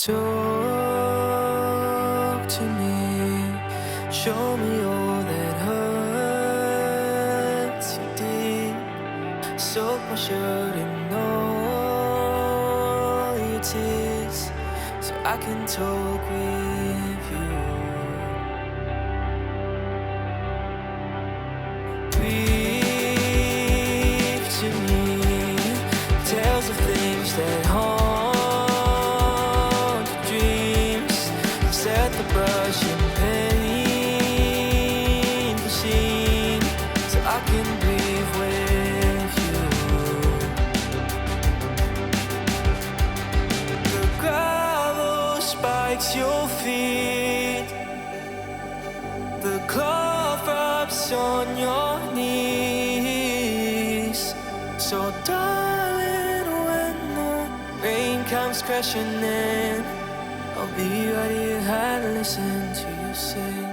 Talk to me, show me all that hurts you deep. Soak my shirt in all your tears, so I can talk with you. Breathe to me, tales of things that haunt your dreams. Set the brush in painful scene, so I can breathe with you. The gravel spikes your feet, the cloth wraps on your knees. So darling, when the rain comes crashing in, I'll be right here and listen to you sing.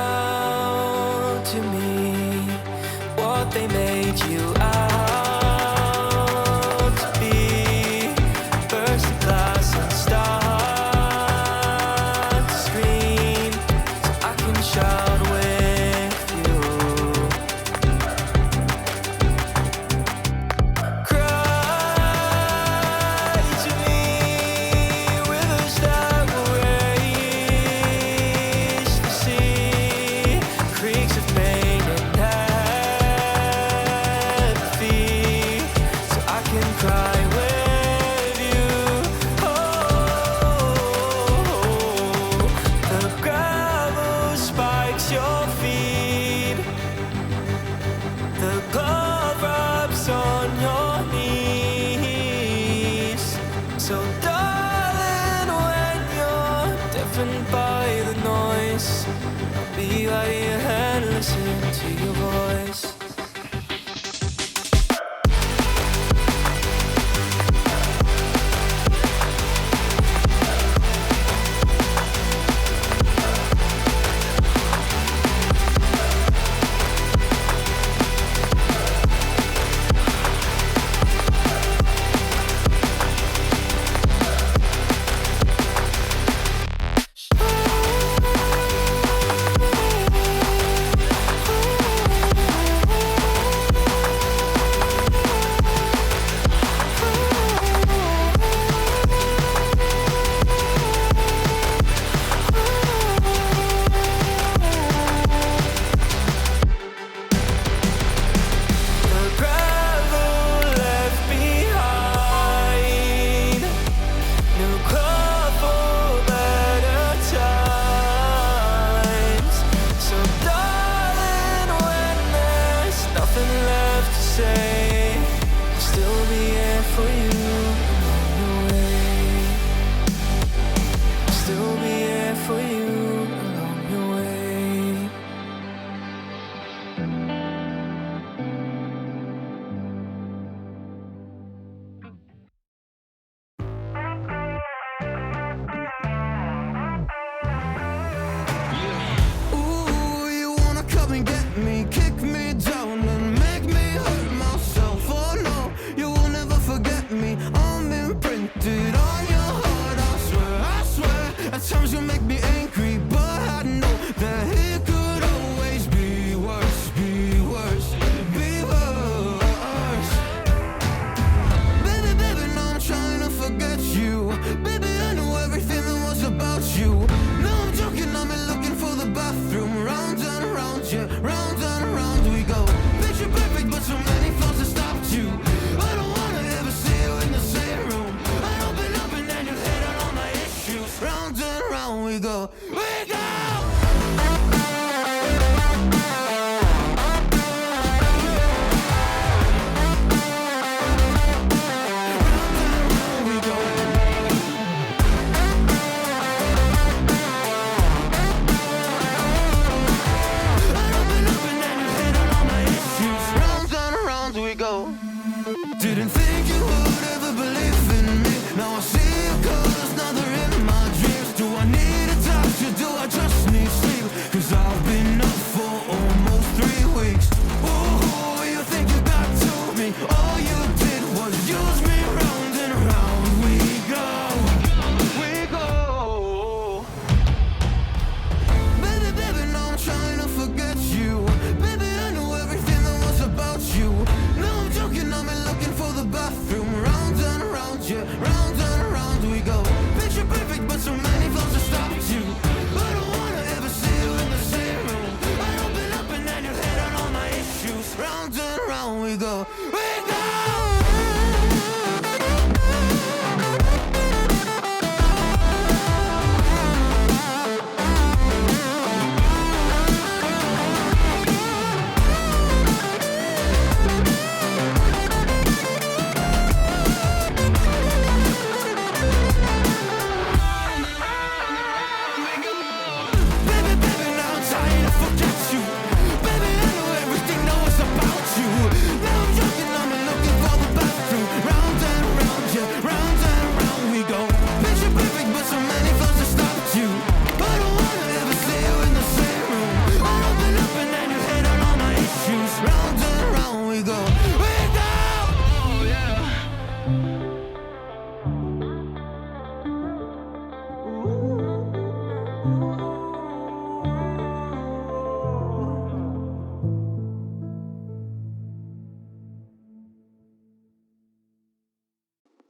Shout to me what they made you out to be. Burst the glass and start to scream, so I can shout with you. Cry to me, rivers that will raise the sea, creeks of pain and apathy, so I can cry with you. Oh, the gravel spikes your feet, the glove wraps on your knees. So darling, when you're deafened by the noise, I'll be right here and listen to your voice. The gravel left behind, new cloth for better times. So darling, when there's nothing left to say, I'll still be here for you along the way. I'll still be here for you along your way. Ooh, you wanna come and get me, kick me down and make me hurt myself. yeah. Round and around we go. Picture perfect, but so many flaws to stop you. I don't wanna ever see you in the same room. I open up and then your head on all my issues. Round and around we go. We go.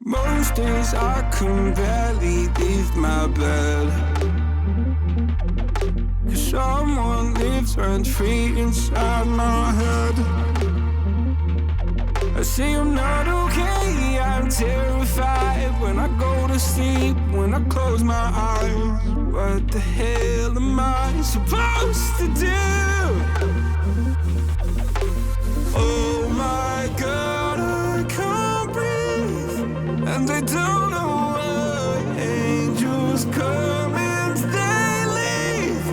Most days I can barely leave my bed, 'cause someone lives rent free inside my head. I say I'm not okay, I'm terrified when I go to sleep, when I close my eyes. What the hell am I supposed to do? Oh my God, I can't breathe, and they don't know why. Angels come and they leave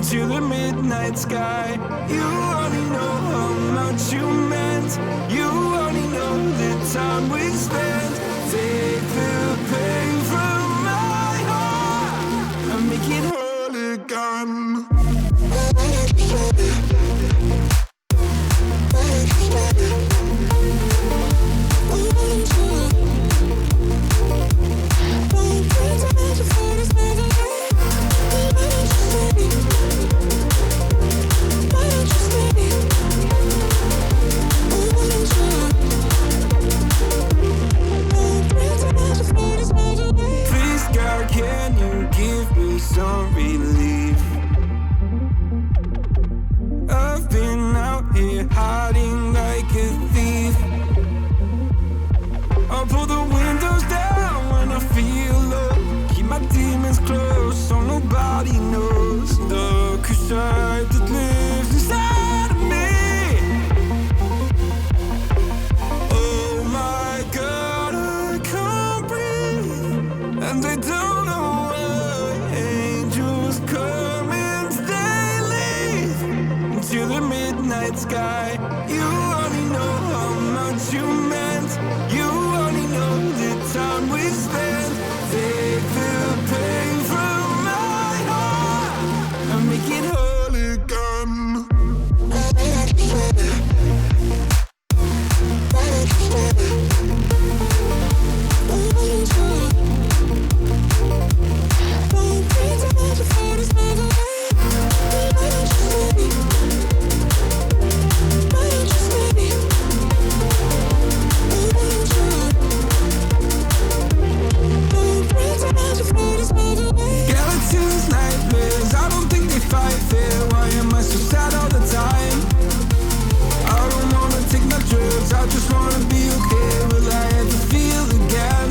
to the midnight sky. You only know how much you meant. You only know the time we spent. Take the pain from my heart and make it whole again. Please, God, can you give me some relief? I've been out here hiding like a thief. I'll pull the windows down when I feel low. Keep my demons close so nobody knows. The side that lives inside of me. Oh my God, I can't breathe, and they don't know why. Angels come and they leave to the midnight sky. You only know how much you meant. You only know the time we spent. Take the pain from my heart and make it whole again. Skeletons, nightmares, I don't think they fight fair. Why am I so sad all the time? I don't wanna take my drugs, I just wanna be okay. Will I ever feel again?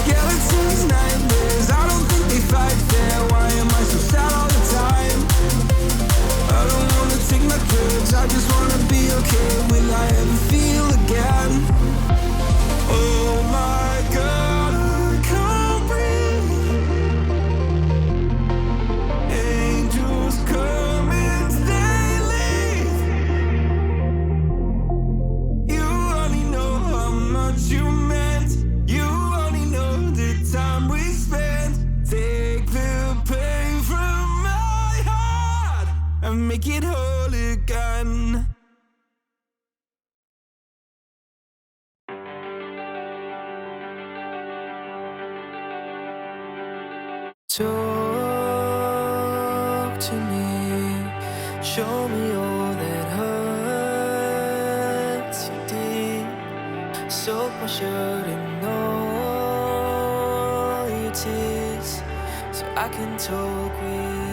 Skeletons, nightmares, I don't think they fight fair. Why am I so sad all the time? I don't wanna take my drugs, I just wanna be okay. Will I ever feel again? Oh my God, I can't breathe. Angels come and they leave. You only know how much you meant. You only know the time we spent. Take the pain from my heart and make it whole again. Talk to me, show me all that hurts you deep. soak my shirt in all your tears, so I can talk with